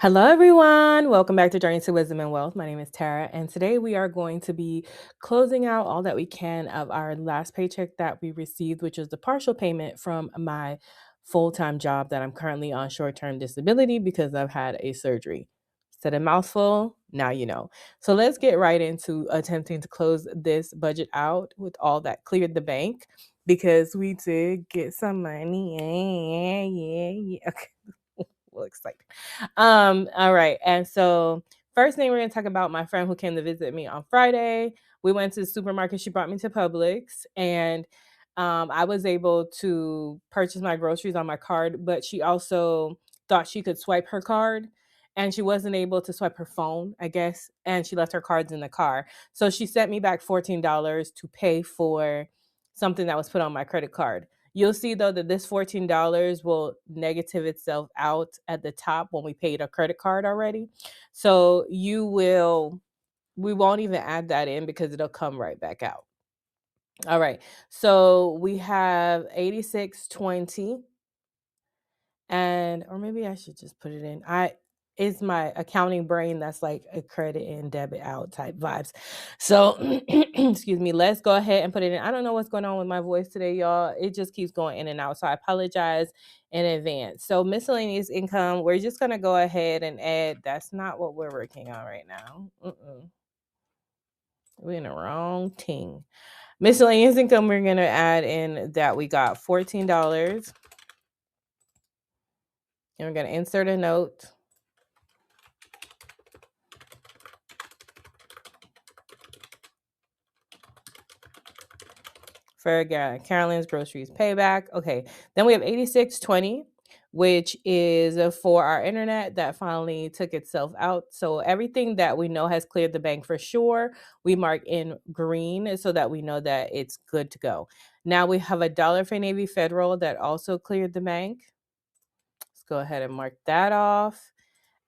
Hello, everyone. Welcome back to Journey to Wisdom and Wealth. My name is Tara, and today we are going to be closing out all that we can of our last paycheck that we received, which is the partial payment from my full-time job that I'm currently on short-term disability because I've had a surgery. Said a mouthful, now you know. So let's get right into attempting to close this budget out with all that cleared the bank because we did get some money. Yeah. Okay. Well, excited. All right. And so first thing we're gonna talk about my friend who came to visit me on Friday. We went to the supermarket. She brought me to Publix, and I was able to purchase my groceries on my card, but she also thought she could swipe her card. And she wasn't able to swipe her phone, I guess, and she left her cards in the car. So she sent me back $14 to pay for something that was put on my credit card. You'll see though that this $14 will negative itself out at the top when we paid a credit card already. So we won't even add that in because it'll come right back out. All right. So we have 8620, and or maybe I should just put it in. It's my accounting brain that's like a credit in, debit out type vibes. So excuse me, let's go ahead and put it in. I don't know what's going on with my voice today, y'all. It just keeps going in and out. So I apologize in advance. So miscellaneous income, we're just gonna go ahead and add. That's not what we're working on right now. We're in the wrong thing. Miscellaneous income, we're gonna add in that we got $14. And we're gonna insert a note. For Carolyn's groceries payback. Okay. Then we have 8620, which is for our internet that finally took itself out. So everything that we know has cleared the bank for sure, we mark in green so that we know that it's good to go. Now we have $1 for Navy Federal that also cleared the bank. Let's go ahead and mark that off.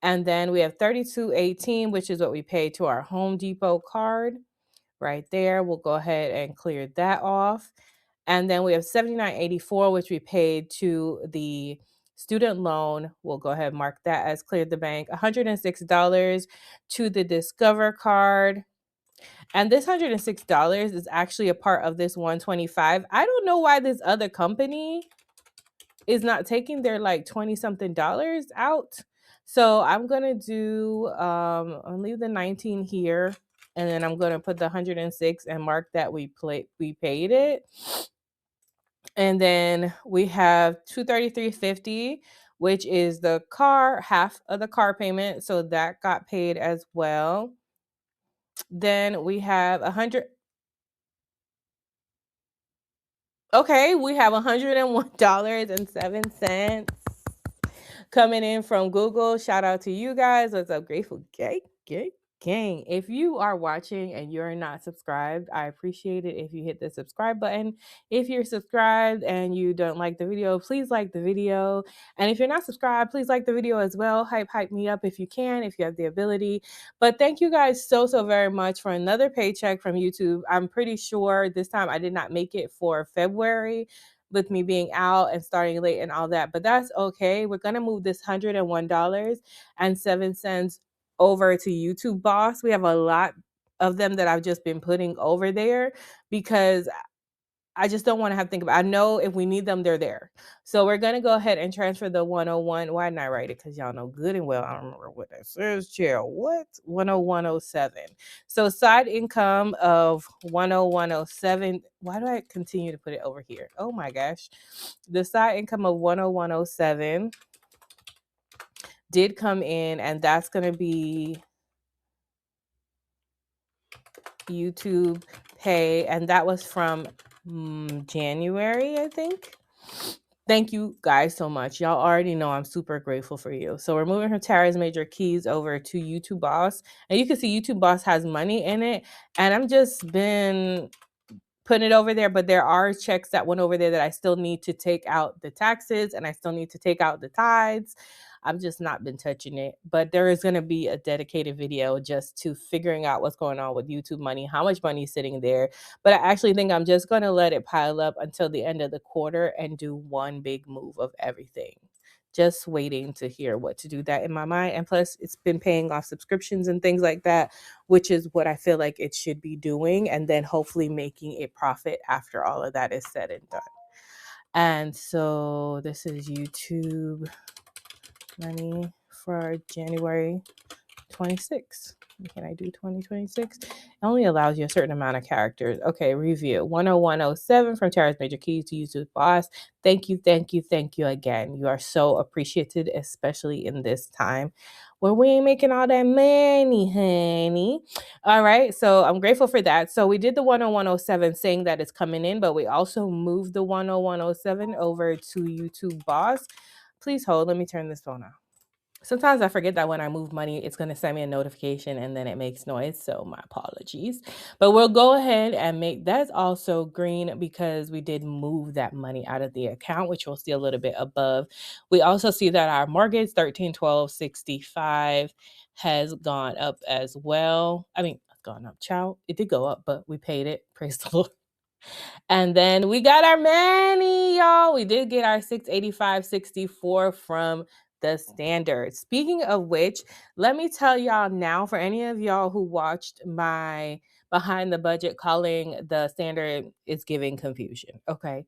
And then we have 3218, which is what we paid to our Home Depot card. Right there, we'll go ahead and clear that off. And then we have $79.84, which we paid to the student loan. We'll go ahead and mark that as cleared the bank. $106 to the Discover card. And this $106 is actually a part of this $125. I don't know why this other company is not taking their like 20 something dollars out. So I'm gonna do I'll leave the 19 here, and then I'm gonna put the 106 and mark that we paid it. And then we have $233.50, which is the car, half of the car payment. So that got paid as well. Then we have okay, we have $101.07 coming in from Google. Shout out to you guys. What's up, Grateful Gang? If you are watching and you're not subscribed, I appreciate it if you hit the subscribe button. If you're subscribed and you don't like the video, please like the video. And if you're not subscribed, please like the video as well. Hype me up if you can, if you have the ability. But thank you guys so very much for another paycheck from YouTube. I'm pretty sure this time I did not make it for February, with me being out and starting late and all that, but that's okay. We're going to move this $101.07 over to YouTube Boss. We have a lot of them that I've just been putting over there because I just don't want to have to think about. I know if we need them, they're there. So we're going to go ahead and transfer the 101. Why didn't I write it? Because y'all know good and well I don't remember what that says. Chair, what? 10107. So side income of 10107. Why do I continue to put it over here? Oh my gosh. The side income of 10107 did come in, and that's going to be YouTube Pay, and that was from January, I think. Thank you guys so much. Y'all already know I'm super grateful for you. So we're moving her Tara's Major Keys over to YouTube Boss, and you can see YouTube Boss has money in it, and I'm just been putting it over there, but there are checks that went over there that I still need to take out the taxes, and I still need to take out the tithes. I've just not been touching it, but there is going to be a dedicated video just to figuring out what's going on with YouTube money, how much money is sitting there. But I actually think I'm just going to let it pile up until the end of the quarter and do one big move of everything. just waiting to hear what to do that in my mind. And plus, it's been paying off subscriptions and things like that, which is what I feel like it should be doing. And then hopefully making a profit after all of that is said and done. And so this is YouTube money for January 26. Can I do 2026? It only allows you a certain amount of characters. Okay, review 10107 from Tara's Major Keys to YouTube Boss. Thank you, thank you, thank you again. You are so appreciated, especially in this time where we ain't making all that money, honey. All right, so I'm grateful for that. So we did the 10107 saying that it's coming in, but we also moved the 10107 over to YouTube Boss. Please hold. Let me turn this phone off. Sometimes I forget that when I move money, it's going to send me a notification and then it makes noise. So my apologies. But we'll go ahead and make that's also green because we did move that money out of the account, which we'll see a little bit above. We also see that our mortgage 1312.65 has gone up as well. I mean, it's gone up, child. It did go up, but we paid it. Praise the Lord. And then we got our money, y'all. We did get our 685.64 from the Standard. Speaking of which, let me tell y'all now, for any of y'all who watched my Behind the Budget, calling the Standard is giving confusion. Okay.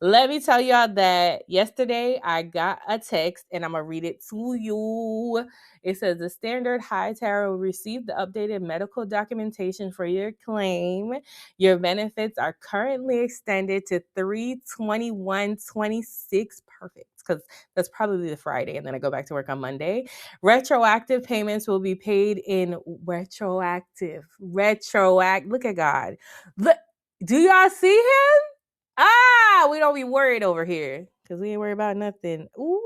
Let me tell y'all that yesterday I got a text and I'm going to read it to you. It says the Standard High Tower will receive the updated medical documentation for your claim. Your benefits are currently extended to 3/21/26. Perfect, because that's probably the Friday, and then I go back to work on Monday. Retroactive payments will be paid in retroactive. Look at God. Look, do y'all see him? We don't be worried over here because we ain't worried about nothing. Ooh.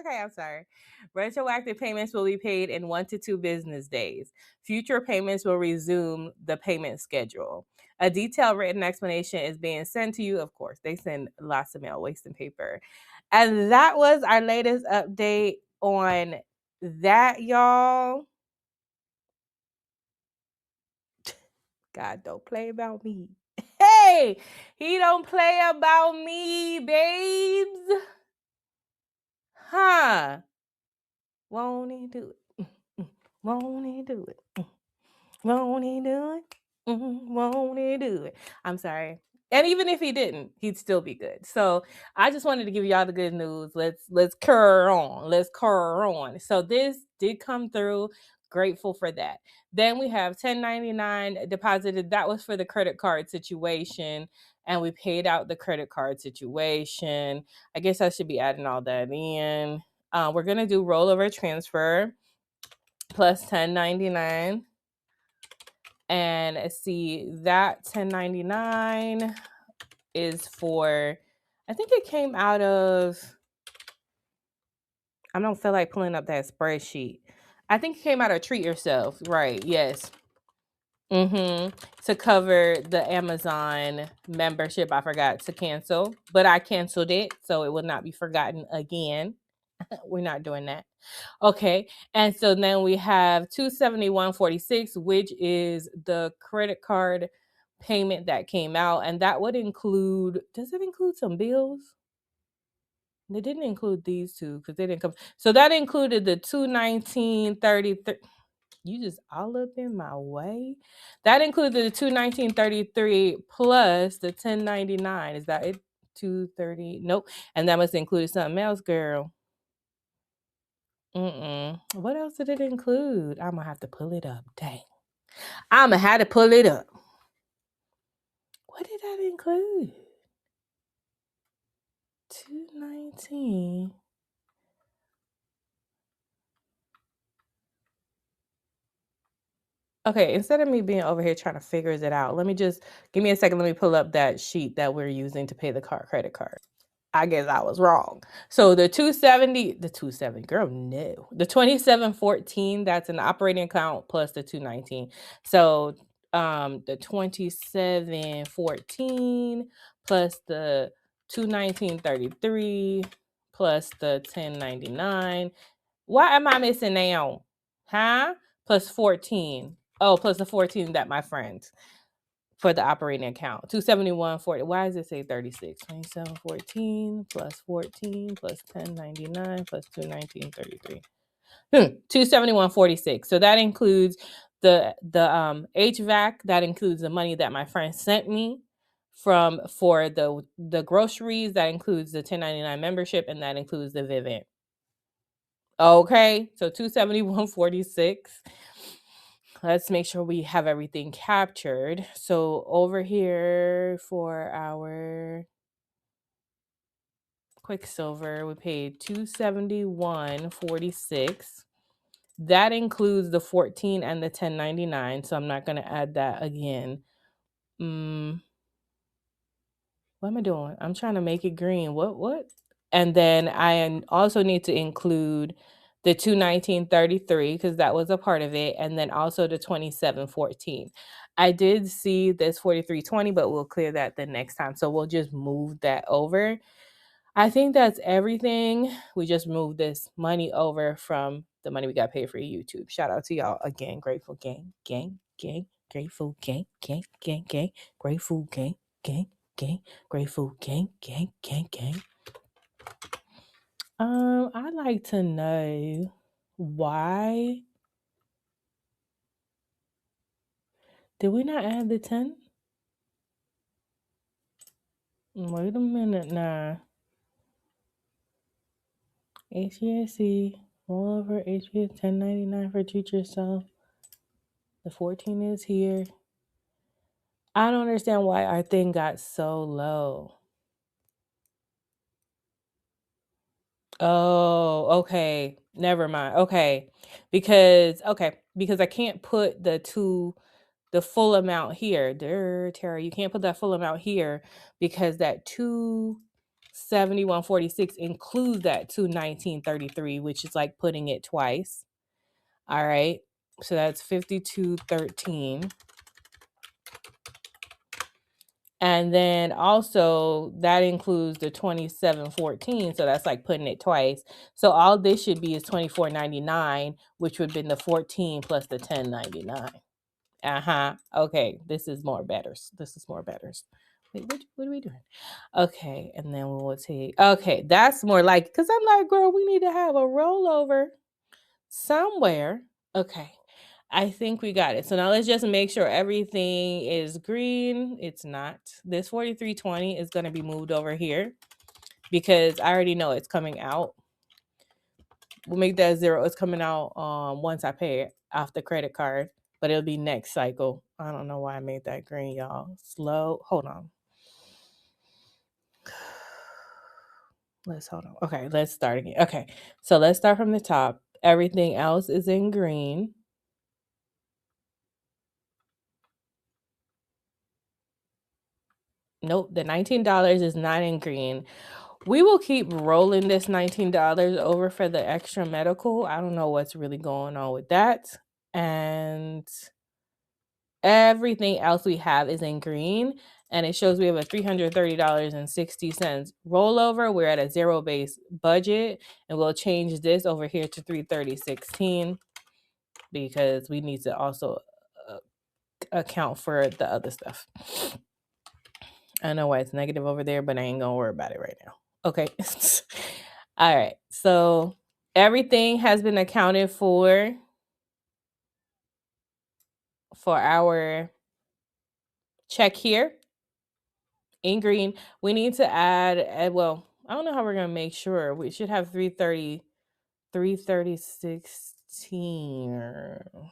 Okay, I'm sorry. Retroactive payments will be paid in 1 to 2 business days. Future payments will resume the payment schedule. A detailed written explanation is being sent to you. Of course, they send lots of mail, wasting paper. And that was our latest update on that, y'all. God don't play about me. Hey, he don't play about me, babes. Huh? Won't he do it? Won't he do it? Won't he do it? Won't he do it? I'm sorry. And even if he didn't, he'd still be good. So I just wanted to give y'all the good news. Let's curr on. Let's curr on. So this did come through. Grateful for that. Then we have 1099 deposited. That was for the credit card situation. And we paid out the credit card situation. I guess I should be adding all that in. We're going to do rollover transfer plus 1099. And see, that 1099 is for, I think it came out of, I don't feel like pulling up that spreadsheet. I think it came out of Treat Yourself. Right, yes. To cover the Amazon membership I forgot to cancel, but I canceled it, so it will not be forgotten again. We're not doing that. Okay. And so then we have 271.46, which is the credit card payment that came out. And that would include, does it include some bills? They didn't include these two because they didn't come. So that included the 219.33. You just all up in my way. That included the 219.33 plus the 1099. Is that it? 230? Nope. And that must have included something else, girl. What else did it include? I'm gonna have to pull it up. Dang. I'm gonna have to pull it up. What did that include? 219. Okay, instead of me being over here trying to figure it out, let me just give me a second. Let me pull up that sheet that we're using to pay the credit card. I guess I was wrong. So the 270, girl, no. The 2714, that's an operating account plus the 219. So the 2714 plus the 219.33 plus the 1099. Why am I missing now? Huh? Plus 14. Oh, plus the 14 that my friends. for the operating account. 271.40. Why does it say 36? 27.14 plus 14 plus 10.99 plus 219.33. 271.46. So that includes the HVAC. That includes the money that my friend sent me for the groceries. That includes the 1099 membership, and that includes the Vivint. Okay, so 271.46. Let's make sure we have everything captured. So over here for our Quicksilver, we paid $271.46. That includes the 14 and the 1099, so I'm not going to add that again. What am I doing? I'm trying to make it green. What? And then I also need to include the 219.33 because that was a part of it, and then also the 27.14. I did see this 43.20, but we'll clear that the next time. So we'll just move that over. I think that's everything. We just moved this money over from the money we got paid for YouTube. Shout out to y'all again. Grateful gang, gang, gang, grateful gang, gang, gang, gang, grateful gang, gang, gang, grateful gang, gang, gang, gang. I'd like to know why did we not add the 10? Wait a minute now. HVAC, rollover, HVAC 1099 for treat yourself. The 14 is here. I don't understand why our thing got so low. Oh, okay. Never mind. Okay. Because I can't put the full amount here. Tara, you can't put that full amount here because that 271.46 includes that 219.33, which is like putting it twice. All right. So that's 52.13. And then also that includes the 27.14. So that's like putting it twice. So all this should be is 24.99, which would have been the 14 plus the 10.99. Okay. This is more better. Wait, what are we doing? Okay. And then we'll take, okay. That's more like, because I'm like, girl, we need to have a rollover somewhere. Okay. I think we got it. So now let's just make sure everything is green. It's not. This 43.20 is going to be moved over here because I already know it's coming out. We'll make that 0. It's coming out once I pay it off the credit card, but it'll be next cycle. I don't know why I made that green, y'all. Slow. Hold on. Hold on. Okay, let's start again. Okay, so let's start from the top. Everything else is in green. Nope, the $19 is not in green. We will keep rolling this $19 over for the extra medical. I don't know what's really going on with that. And everything else we have is in green. And it shows we have a $330.60 rollover. We're at a zero-based budget. And we'll change this over here to $330.16 because we need to also account for the other stuff. I know why it's negative over there, but I ain't gonna worry about it right now. Okay. All right. So everything has been accounted for our check here in green. We need to add, well, I don't know how we're going to make sure. We should have 330.16.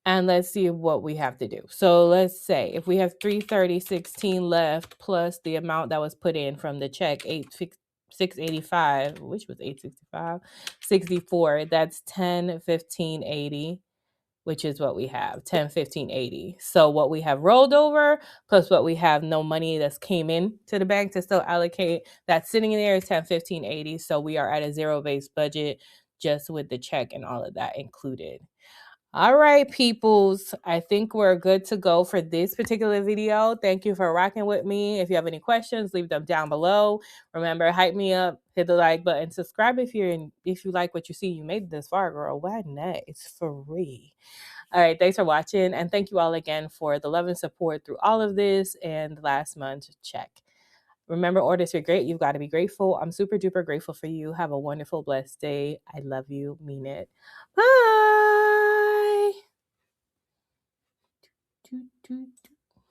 And let's see what we have to do. So let's say if we have 330.16 left plus the amount that was put in from the check, 685, which was 865, 64, that's 1015.80, which is what we have, 1015.80. So what we have rolled over plus what we have no money that's came in to the bank to still allocate, that's sitting in there is 1015.80. So we are at a zero-based budget just with the check and all of that included. All right, peoples. I think we're good to go for this particular video. Thank you for rocking with me. If you have any questions, leave them down below. Remember, hype me up, hit the like button, subscribe if you like what you see. You made it this far, girl. Why not? It's free. All right, thanks for watching, and thank you all again for the love and support through all of this and the last month check. Remember, orders, you're great. You've got to be grateful. I'm super duper grateful for you. Have a wonderful, blessed day. I love you. Mean it. Bye.